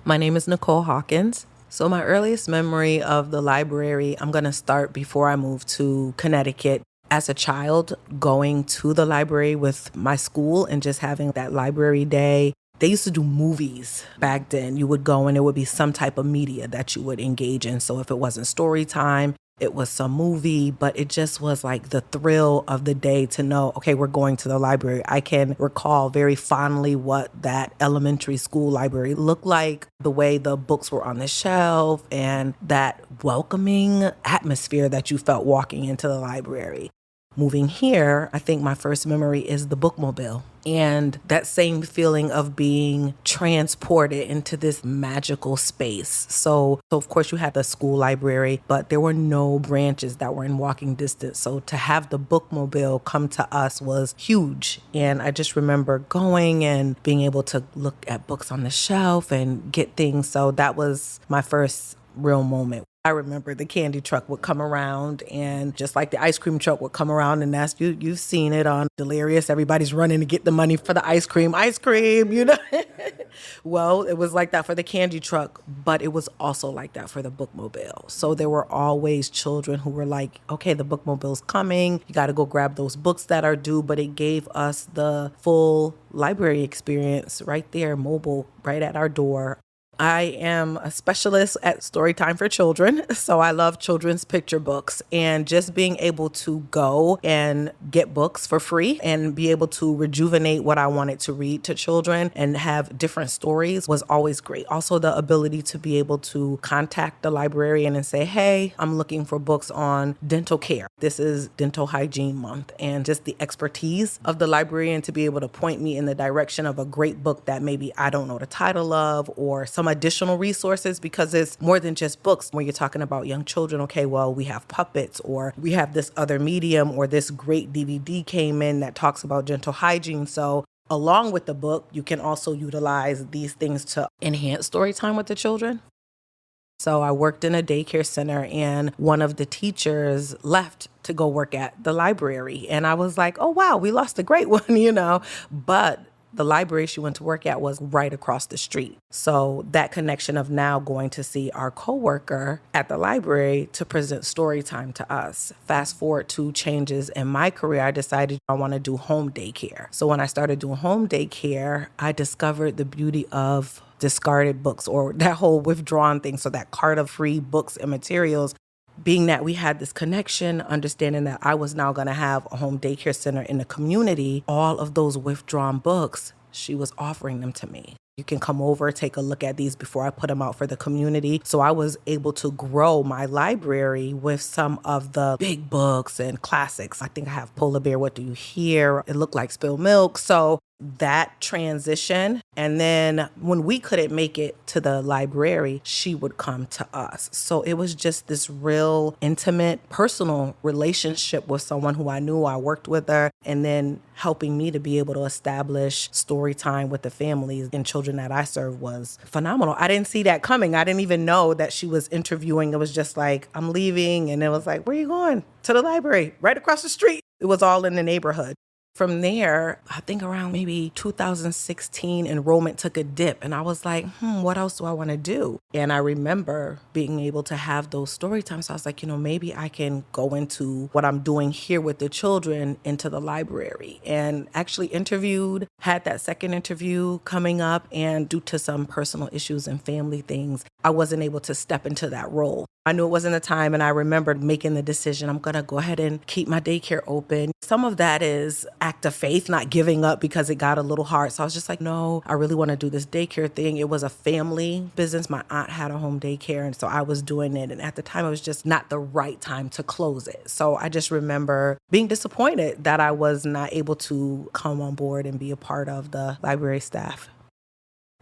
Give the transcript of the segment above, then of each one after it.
My name is Nichole Hawkins. So my earliest memory of the library, I'm going to start before I moved to Connecticut. As a child, going to the library with my school and just having that library day. They used to do movies back then. You would go and it would be some type of media that you would engage in. So if it wasn't story time, it was some movie, but it just was like the thrill of the day to know, okay, we're going to the library. I can recall very fondly what that elementary school library looked like, the way the books were on the shelf, and that welcoming atmosphere that you felt walking into the library. Moving here, I think my first memory is the bookmobile and that same feeling of being transported into this magical space. So of course you had the school library, but there were no branches that were in walking distance. So to have the bookmobile come to us was huge. And I just remember going and being able to look at books on the shelf and get things. So that was my first real moment. I remember the candy truck would come around, and just like the ice cream truck would come around, and that's you've seen it on Delirious. Everybody's running to get the money for the ice cream, you know. Well, it was like that for the candy truck, but it was also like that for the bookmobile. So there were always children who were like, okay, the bookmobile's coming. You got to go grab those books that are due, but it gave us the full library experience right there, mobile, right at our door. I am a specialist at Storytime for Children, so I love children's picture books, and just being able to go and get books for free and be able to rejuvenate what I wanted to read to children and have different stories was always great. Also, the ability to be able to contact the librarian and say, hey, I'm looking for books on dental care. This is Dental Hygiene Month, and just the expertise of the librarian to be able to point me in the direction of a great book that maybe I don't know the title of, or some additional resources, because it's more than just books. When you're talking about young children, okay, well, we have puppets, or we have this other medium, or this great DVD came in that talks about dental hygiene. So along with the book, you can also utilize these things to enhance story time with the children. So I worked in a daycare center, and one of the teachers left to go work at the library. And I was like, oh, wow, we lost a great one, But the library she went to work at was right across the street. So that connection of now going to see our coworker at the library to present story time to us. Fast forward to changes in my career, I decided I want to do home daycare. So when I started doing home daycare, I discovered the beauty of discarded books, or that whole withdrawn thing. So that cart of free books and materials. Being that we had this connection, understanding that I was now going to have a home daycare center in the community, all of those withdrawn books, she was offering them to me. You can come over, take a look at these before I put them out for the community. So I was able to grow my library with some of the big books and classics. I think I have Polar Bear, What Do You Hear? It looked like Spilled Milk. So that transition. And then when we couldn't make it to the library, she would come to us. So it was just this real intimate, personal relationship with someone who I knew. I worked with her, and then helping me to be able to establish story time with the families and children that I serve was phenomenal. I didn't see that coming. I didn't even know that she was interviewing. It was just like, I'm leaving. And it was like, where are you going? To the library, right across the street. It was all in the neighborhood. From there, I think around maybe 2016, enrollment took a dip, and I was like, what else do I want to do? And I remember being able to have those story times. So I was like, maybe I can go into what I'm doing here with the children into the library, and actually interviewed, had that second interview coming up, and due to some personal issues and family things, I wasn't able to step into that role. I knew it wasn't the time, and I remembered making the decision, I'm going to go ahead and keep my daycare open. Some of that is act of faith, not giving up because it got a little hard. So I was just like, no, I really want to do this daycare thing. It was a family business. My aunt had a home daycare, and so I was doing it. And at the time, it was just not the right time to close it. So I just remember being disappointed that I was not able to come on board and be a part of the library staff.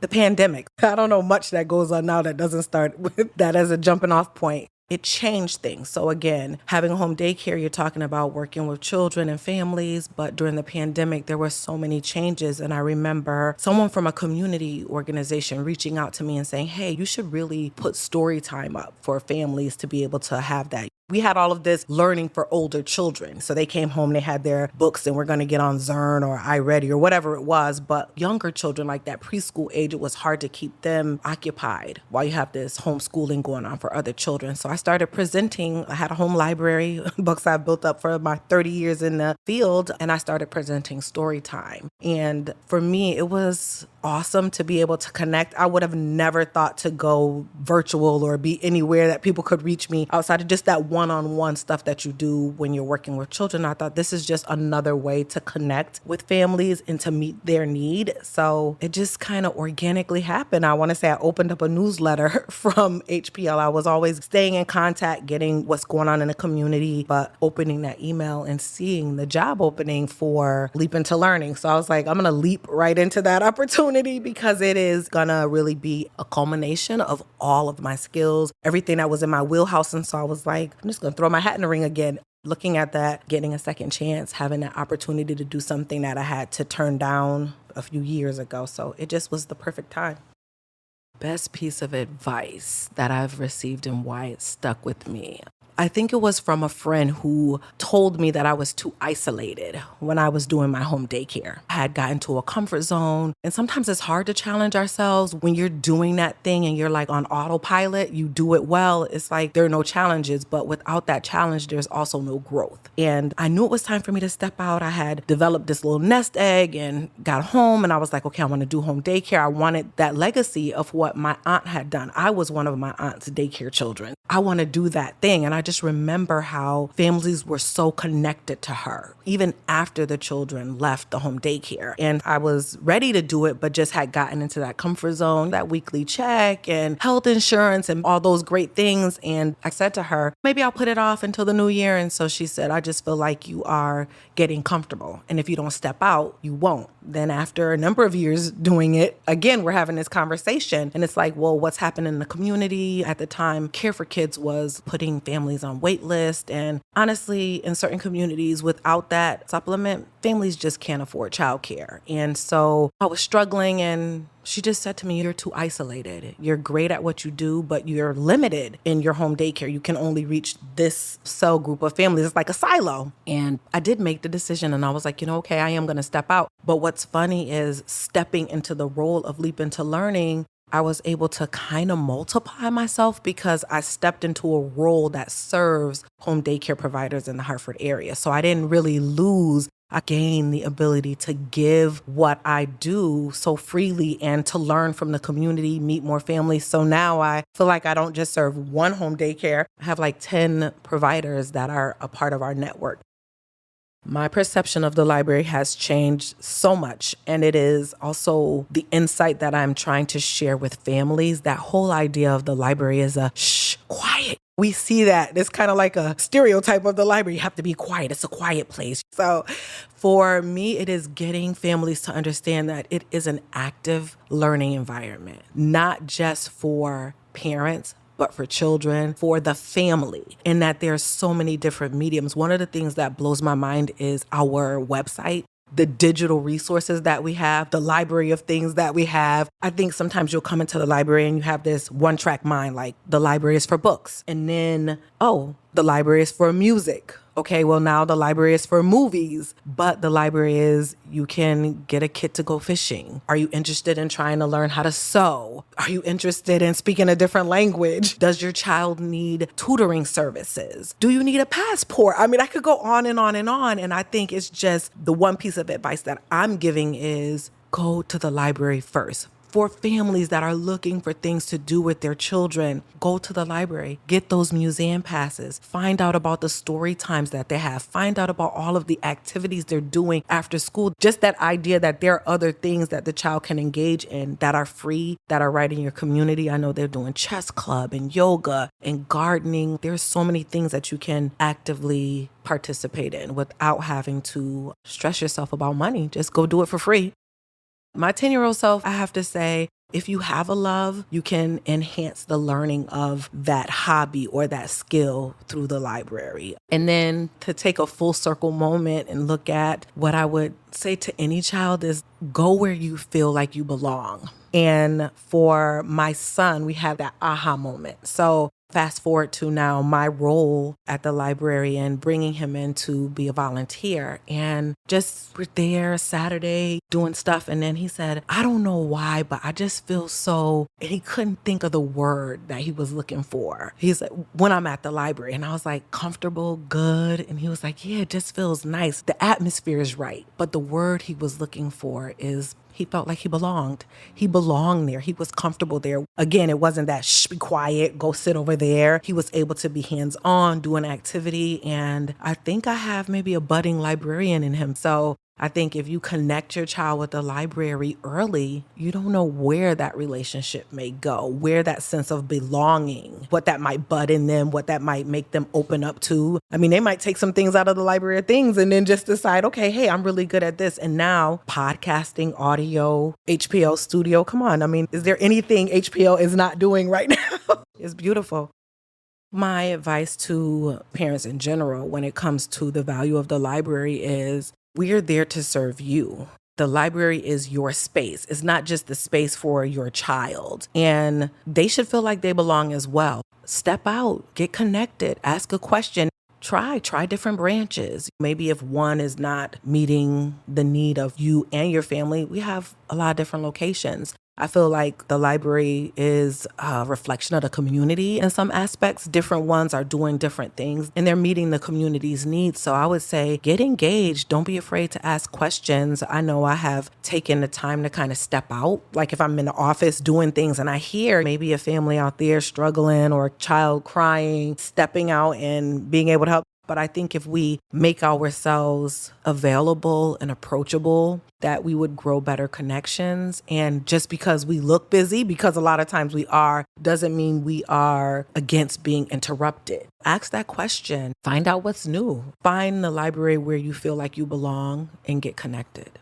The pandemic. I don't know much that goes on now that doesn't start with that as a jumping off point. It changed things. So again, having a home daycare, you're talking about working with children and families, but during the pandemic, there were so many changes. And I remember someone from a community organization reaching out to me and saying, hey, you should really put story time up for families to be able to have that. We had all of this learning for older children. So they came home, they had their books, and we're going to get on Zern or iReady or whatever it was. But younger children, like that preschool age, it was hard to keep them occupied while you have this homeschooling going on for other children. So I started presenting. I had a home library, books I've built up for my 30 years in the field, and I started presenting story time. And for me, it was awesome to be able to connect. I would have never thought to go virtual or be anywhere that people could reach me outside of just that one-on-one stuff that you do when you're working with children. I thought this is just another way to connect with families and to meet their need. So it just kind of organically happened. I want to say I opened up a newsletter from HPL. I was always staying in contact, getting what's going on in the community, but opening that email and seeing the job opening for Leap Into Learning. So I was like, I'm going to leap right into that opportunity because it is going to really be a culmination of all of my skills, everything that was in my wheelhouse. And so I was like, I'm just going to throw my hat in the ring again. Looking at that, getting a second chance, having that opportunity to do something that I had to turn down a few years ago. So it just was the perfect time. Best piece of advice that I've received and why it stuck with me. I think it was from a friend who told me that I was too isolated when I was doing my home daycare. I had gotten to a comfort zone, and sometimes it's hard to challenge ourselves when you're doing that thing and you're like on autopilot, you do it well. It's like there are no challenges, but without that challenge, there's also no growth. And I knew it was time for me to step out. I had developed this little nest egg and got home, and I was like, okay, I want to do home daycare. I wanted that legacy of what my aunt had done. I was one of my aunt's daycare children. I want to do that thing. And I just remember how families were so connected to her, even after the children left the home daycare. And I was ready to do it, but just had gotten into that comfort zone, that weekly check and health insurance and all those great things. And I said to her, maybe I'll put it off until the new year. And so she said, I just feel like you are getting comfortable. And if you don't step out, you won't. Then after a number of years doing it, again, we're having this conversation. And it's like, well, what's happening in the community? At the time, Care for Kids was putting families on wait list. And honestly, in certain communities, without that supplement, families just can't afford childcare. And so I was struggling, and she just said to me, you're too isolated. You're great at what you do, but you're limited in your home daycare. You can only reach this cell group of families. It's like a silo. And I did make the decision, and I was like, okay, I am going to step out. But what's funny is stepping into the role of Leap Into Learning, I was able to kind of multiply myself because I stepped into a role that serves home daycare providers in the Hartford area. So I didn't really lose. I gained the ability to give what I do so freely and to learn from the community, meet more families. So now I feel like I don't just serve one home daycare. I have like 10 providers that are a part of our network. My perception of the library has changed so much, and it is also the insight that I'm trying to share with families. That whole idea of the library is a shh, quiet. We see that. It's kind of like a stereotype of the library. You have to be quiet. It's a quiet place. So for me, it is getting families to understand that it is an active learning environment, not just for parents, but for children, for the family, and that there's so many different mediums. One of the things that blows my mind is our website, the digital resources that we have, the library of things that we have. I think sometimes you'll come into the library and you have this one-track mind, like the library is for books. And then, the library is for music. Okay, well, now the library is for movies, but the library is, you can get a kit to go fishing. Are you interested in trying to learn how to sew? Are you interested in speaking a different language? Does your child need tutoring services? Do you need a passport? I mean, I could go on and on and on. And I think it's just the one piece of advice that I'm giving is go to the library first. For families that are looking for things to do with their children, go to the library, get those museum passes, find out about the story times that they have, find out about all of the activities they're doing after school. Just that idea that there are other things that the child can engage in that are free, that are right in your community. I know they're doing chess club and yoga and gardening. There's so many things that you can actively participate in without having to stress yourself about money. Just go do it for free. My 10-year-old self, I have to say, if you have a love, you can enhance the learning of that hobby or that skill through the library. And then to take a full circle moment and look at what I would say to any child is go where you feel like you belong. And for my son, we had that aha moment. So Fast forward to now my role at the library and bringing him in to be a volunteer. And just we're there Saturday doing stuff. And then he said, I don't know why, but I just feel so, and he couldn't think of the word that he was looking for. He's like, when I'm at the library. And I was like, comfortable, good. And he was like, yeah, it just feels nice. The atmosphere is right. But the word he was looking for is he felt like he belonged. He belonged there. He was comfortable there. Again, it wasn't that shh, be quiet, go sit over there. He was able to be hands-on, do an activity. And I think I have maybe a budding librarian in him. So I think if you connect your child with the library early, you don't know where that relationship may go, where that sense of belonging, what that might bud in them, what that might make them open up to. I mean, they might take some things out of the library of things and then just decide, okay, hey, I'm really good at this. And now podcasting, audio, HPL studio, come on. I mean, is there anything HPL is not doing right now? It's beautiful. My advice to parents in general when it comes to the value of the library is we're there to serve you. The library is your space. It's not just the space for your child. And they should feel like they belong as well. Step out, get connected, ask a question. Try different branches. Maybe if one is not meeting the need of you and your family, we have a lot of different locations. I feel like the library is a reflection of the community in some aspects. Different ones are doing different things and they're meeting the community's needs. So I would say get engaged. Don't be afraid to ask questions. I know I have taken the time to kind of step out. Like if I'm in the office doing things and I hear maybe a family out there struggling or a child crying, stepping out and being able to help. But I think if we make ourselves available and approachable, that we would grow better connections. And just because we look busy, because a lot of times we are, doesn't mean we are against being interrupted. Ask that question. Find out what's new. Find the library where you feel like you belong and get connected.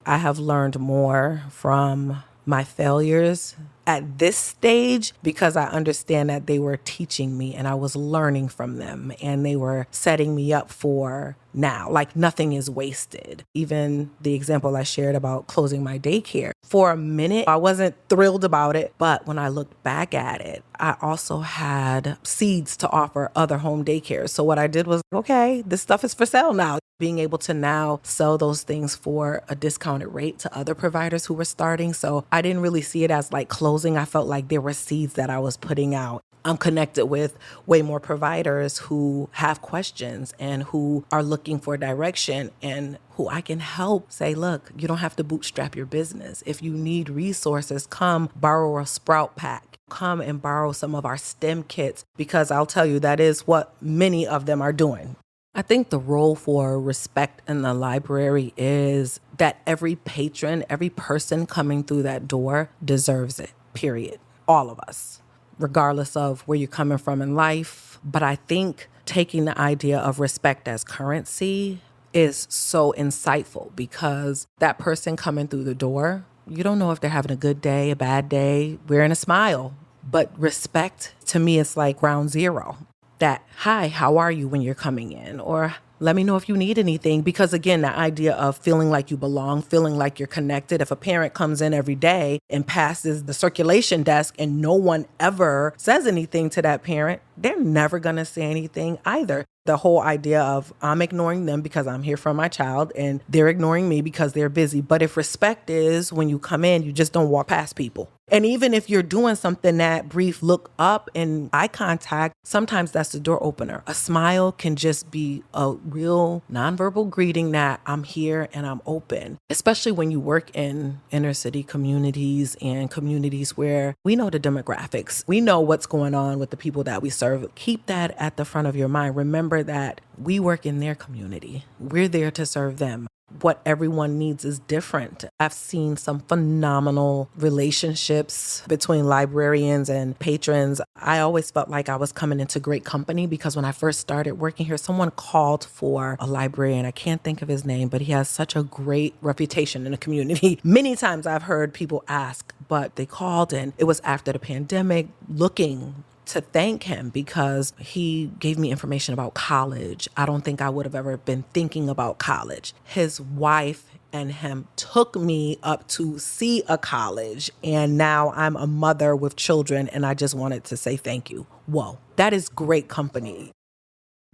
I have learned more from my failures at this stage because I understand that they were teaching me and I was learning from them and they were setting me up for now. Like nothing is wasted. Even the example I shared about closing my daycare. For a minute, I wasn't thrilled about it. But when I looked back at it, I also had seeds to offer other home daycares. So what I did was, okay, this stuff is for sale now. Being able to now sell those things for a discounted rate to other providers who were starting. So I didn't really see it as like closing. I felt like there were seeds that I was putting out. I'm connected with way more providers who have questions and who are looking for direction and who I can help say, look, you don't have to bootstrap your business. If you need resources, come borrow a sprout pack. Come and borrow some of our STEM kits because I'll tell you that is what many of them are doing. I think the role for respect in the library is that every patron, every person coming through that door deserves it, period. All of us, regardless of where you're coming from in life. But I think taking the idea of respect as currency is so insightful because that person coming through the door, you don't know if they're having a good day, a bad day, wearing a smile. But respect, to me, it's like ground zero. That, hi, how are you when you're coming in? Or let me know if you need anything. Because again, the idea of feeling like you belong, feeling like you're connected. If a parent comes in every day and passes the circulation desk and no one ever says anything to that parent, they're never going to say anything either. The whole idea of I'm ignoring them because I'm here for my child and they're ignoring me because they're busy. But if respect is when you come in, you just don't walk past people. And even if you're doing something that brief look up and eye contact, sometimes that's the door opener. A smile can just be a real nonverbal greeting that I'm here and I'm open, especially when you work in inner city communities and communities where we know the demographics. We know what's going on with the people that we serve. Keep that at the front of your mind. Remember that we work in their community. We're there to serve them. What everyone needs is different. I've seen some phenomenal relationships between librarians and patrons. I always felt like I was coming into great company because when I first started working here, someone called for a librarian. I can't think of his name, but he has such a great reputation in the community. Many times I've heard people ask, but they called and it was after the pandemic looking to thank him because he gave me information about college. I don't think I would have ever been thinking about college. His wife and him took me up to see a college. And now I'm a mother with children, and I just wanted to say thank you. Whoa, that is great company.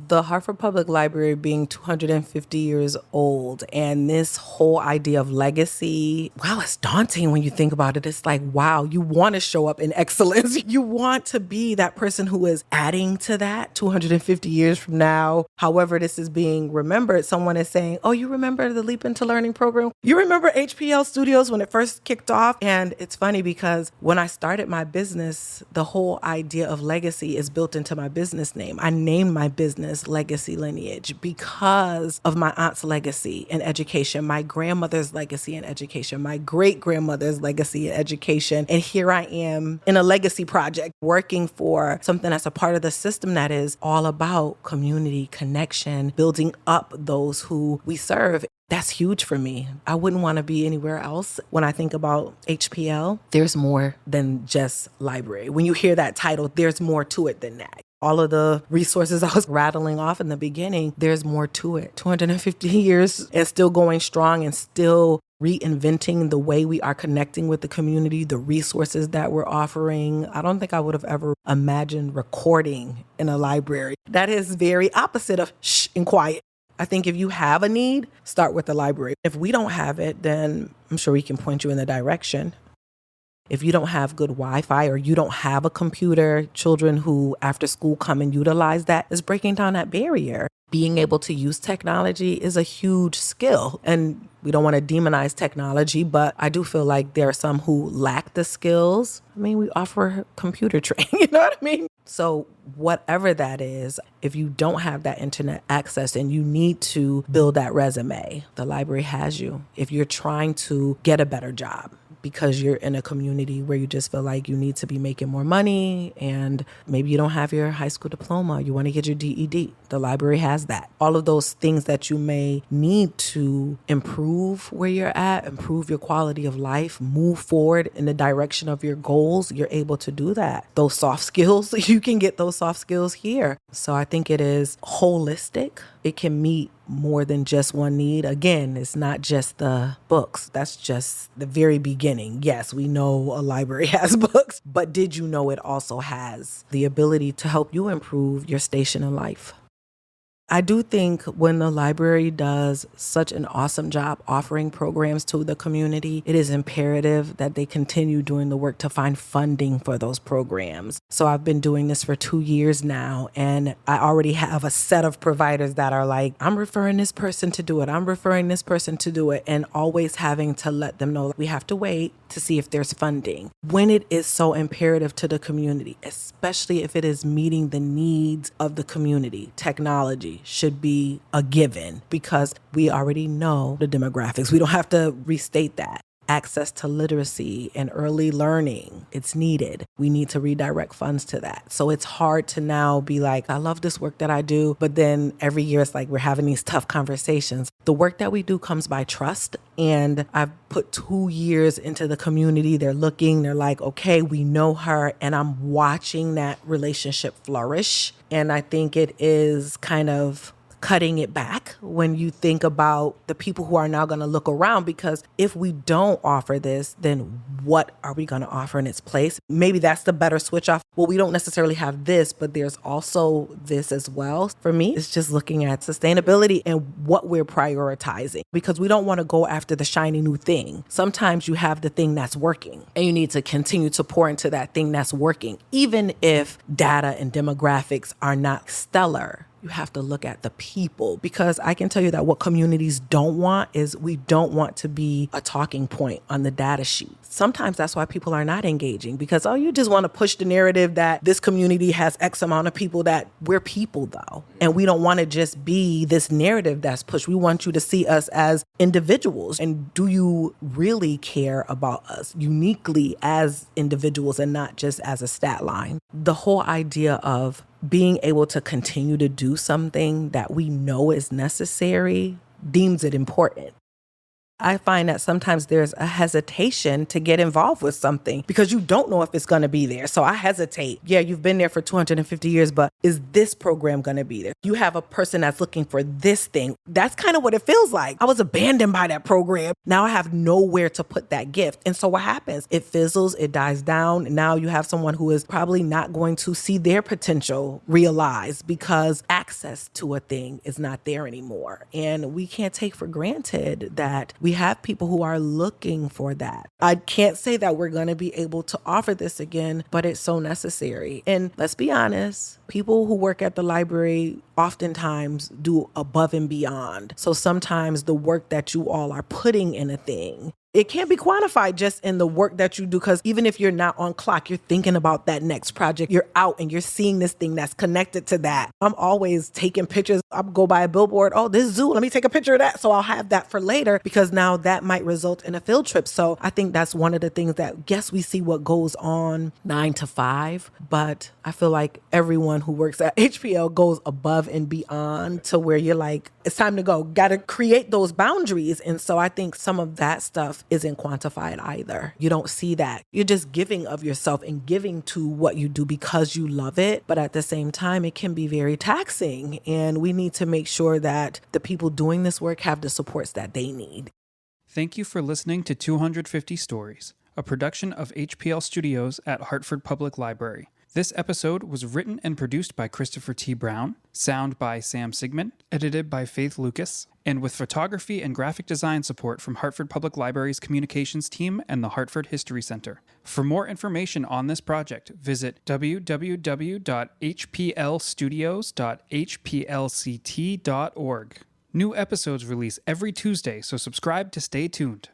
The Hartford Public Library being 250 years old, and this whole idea of legacy, wow, it's daunting when you think about it. It's like, wow, you want to show up in excellence. You want to be that person who is adding to that 250 years from now. However, this is being remembered. Someone is saying, oh, you remember the Leap into Learning program? You remember HPL Studios when it first kicked off? And it's funny because when I started my business, the whole idea of legacy is built into my business name. I named my business Legacy Lineage because of my aunt's legacy in education, my grandmother's legacy in education, my great-grandmother's legacy in education. And here I am in a legacy project working for something that's a part of the system that is all about community connection, building up those who we serve. That's huge for me. I wouldn't want to be anywhere else. When I think about HPL, there's more than just library. When you hear that title, there's more to it than that. All of the resources I was rattling off in the beginning, there's more to it. 250 years and still going strong and still reinventing the way we are connecting with the community, the resources that we're offering. I don't think I would have ever imagined recording in a library. That is very opposite of shh and quiet. I think if you have a need, start with the library. If we don't have it, then I'm sure we can point you in the direction. If you don't have good Wi-Fi or you don't have a computer, children who after school come and utilize that is breaking down that barrier. Being able to use technology is a huge skill. And we don't want to demonize technology, but I do feel like there are some who lack the skills. I mean, we offer computer training, you know what I mean? So whatever that is, if you don't have that internet access and you need to build that resume, the library has you. If you're trying to get a better job, because you're in a community where you just feel like you need to be making more money and maybe you don't have your high school diploma, you want to get your DED. The library has that. All of those things that you may need to improve where you're at, improve your quality of life, move forward in the direction of your goals, you're able to do that. Those soft skills, you can get those soft skills here. So I think it is holistic. It can meet more than just one need. Again, it's not just the books. That's just the very beginning. Yes, we know a library has books, but did you know it also has the ability to help you improve your station in life? I do think when the library does such an awesome job offering programs to the community, it is imperative that they continue doing the work to find funding for those programs. So I've been doing this for 2 years now, and I already have a set of providers that are like, I'm referring this person to do it. I'm referring this person to do it, and always having to let them know we have to wait to see if there's funding. When it is so imperative to the community, especially if it is meeting the needs of the community, technology should be a given because we already know the demographics. We don't have to restate that. Access to literacy and early learning, it's needed. We need to redirect funds to that. So it's hard to now be like, I love this work that I do, but then every year it's like we're having these tough conversations. The work that we do comes by trust, and I've put 2 years into the community. They're looking, they're like, okay, we know her, and I'm watching that relationship flourish. And I think it is kind of cutting it back when you think about the people who are now going to look around, because if we don't offer this, then what are we going to offer in its place? Maybe that's the better switch off. Well, we don't necessarily have this, but there's also this as well. For me, it's just looking at sustainability and what we're prioritizing, because we don't want to go after the shiny new thing. Sometimes you have the thing that's working and you need to continue to pour into that thing that's working, even if data and demographics are not stellar. You have to look at the people, because I can tell you that what communities don't want is we don't want to be a talking point on the data sheet. Sometimes that's why people are not engaging, because, oh, you just want to push the narrative that this community has X amount of people, that we're people though. And we don't want to just be this narrative that's pushed. We want you to see us as individuals. And do you really care about us uniquely as individuals and not just as a stat line? The whole idea of being able to continue to do something that we know is necessary deems it important. I find that sometimes there's a hesitation to get involved with something because you don't know if it's going to be there. So I hesitate. Yeah, you've been there for 250 years, but is this program going to be there? You have a person that's looking for this thing. That's kind of what it feels like. I was abandoned by that program. Now I have nowhere to put that gift. And so what happens? It fizzles, it dies down. Now you have someone who is probably not going to see their potential realized because access to a thing is not there anymore. And we can't take for granted that we have people who are looking for that. I can't say that we're going to be able to offer this again, but it's so necessary. And let's be honest, people who work at the library oftentimes do above and beyond. So sometimes the work that you all are putting in a thing, it can't be quantified just in the work that you do, because even if you're not on clock, you're thinking about that next project. You're out and you're seeing this thing that's connected to that. I'm always taking pictures. I'll go by a billboard. Oh, this zoo, let me take a picture of that. So I'll have that for later because now that might result in a field trip. So I think that's one of the things that, yes, we see what goes on 9 to 5, but I feel like everyone who works at HPL goes above and beyond to where you're like, it's time to go. Got to create those boundaries. And so I think some of that stuff isn't quantified either. You don't see that. You're just giving of yourself and giving to what you do because you love it. But at the same time, it can be very taxing. And we need to make sure that the people doing this work have the supports that they need. Thank you for listening to 250 Stories, a production of HPL Studios at Hartford Public Library. This episode was written and produced by Christopher T. Brown, sound by Sam Sigmund, edited by Faith Lucas, and with photography and graphic design support from Hartford Public Library's communications team and the Hartford History Center. For more information on this project, visit www.hplstudios.hplct.org. New episodes release every Tuesday, so subscribe to stay tuned.